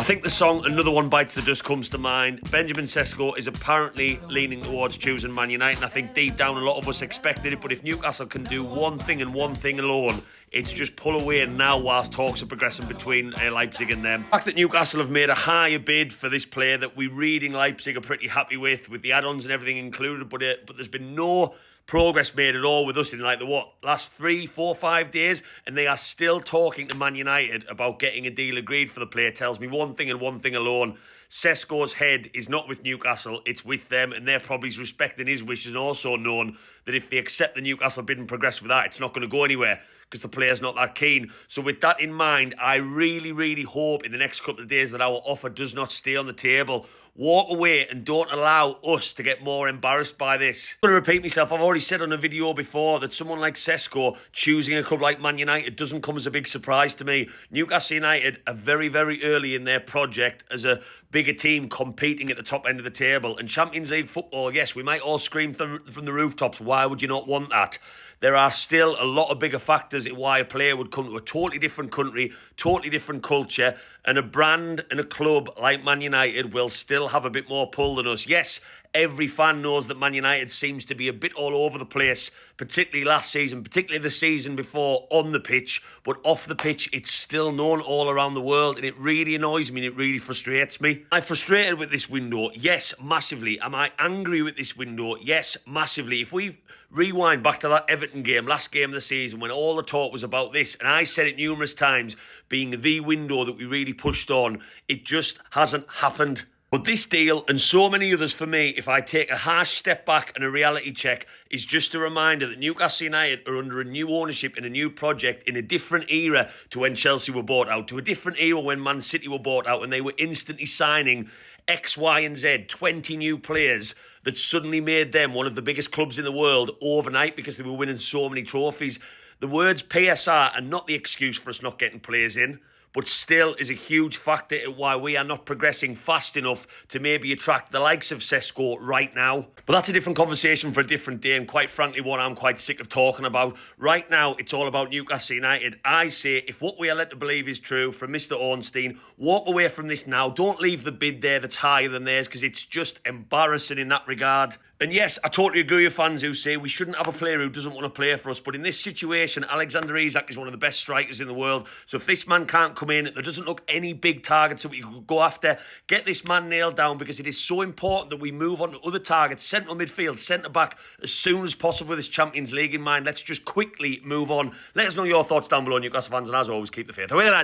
think the song Another One Bites the Dust comes to mind. Benjamin Sesko is apparently leaning towards choosing Man United, and I think deep down a lot of us expected it, but if Newcastle can do one thing and one thing alone, it's just pull away now whilst talks are progressing between Leipzig and them. The fact that Newcastle have made a higher bid for this player that we reading Leipzig are pretty happy with the add-ons and everything included, but there's been no progress made at all with us in last 3, 4, 5 days, and they are still talking to Man United about getting a deal agreed for the player. Tells me one thing and one thing alone: Sesko's head is not with Newcastle, it's with them, and they're probably respecting his wishes and also known that if they accept the Newcastle bid and progress with that, it's not going to go anywhere because the player's not that keen. So with that in mind, I really, really hope in the next couple of days that our offer does not stay on the table. Walk away and don't allow us to get more embarrassed by this. I'm going to repeat myself. I've already said on a video before that someone like Sesko choosing a club like Man United doesn't come as a big surprise to me. Newcastle United are very, very early in their project as a bigger team competing at the top end of the table. And Champions League football, yes, we might all scream from the rooftops, why would you not want that? There are still a lot of bigger factors in why a player would come to a totally different country, totally different culture, and a brand and a club like Man United will still have a bit more pull than us. Yes, every fan knows that Man United seems to be a bit all over the place, particularly last season, particularly the season before on the pitch, but off the pitch, it's still known all around the world, and it really annoys me and it really frustrates me. I'm frustrated with this window, yes, massively. Am I angry with this window? Yes, massively. If we rewind back to that Everton game, last game of the season, when all the talk was about this, and I said it numerous times, being the window that we really pushed on, it just hasn't happened. But this deal, and so many others for me, if I take a harsh step back and a reality check, is just a reminder that Newcastle United are under a new ownership and a new project in a different era to when Chelsea were bought out, to a different era when Man City were bought out and they were instantly signing X, Y and Z, 20 new players that suddenly made them one of the biggest clubs in the world overnight because they were winning so many trophies. The words PSR are not the excuse for us not getting players in, but still is a huge factor in why we are not progressing fast enough to maybe attract the likes of Sesko right now. But that's a different conversation for a different day, and quite frankly, what I'm quite sick of talking about. Right now, it's all about Newcastle United. I say, if what we are led to believe is true from Mr. Ornstein, walk away from this now. Don't leave the bid there that's higher than theirs, because it's just embarrassing in that regard. And yes, I totally agree with fans who say we shouldn't have a player who doesn't want to play for us. But in this situation, Alexander Isak is one of the best strikers in the world. So if this man can't come in, there doesn't look any big targets that we could go after. Get this man nailed down, because it is so important that we move on to other targets, central midfield, centre-back, as soon as possible with this Champions League in mind. Let's just quickly move on. Let us know your thoughts down below, Newcastle fans. And as always, keep the faith. Away, lads.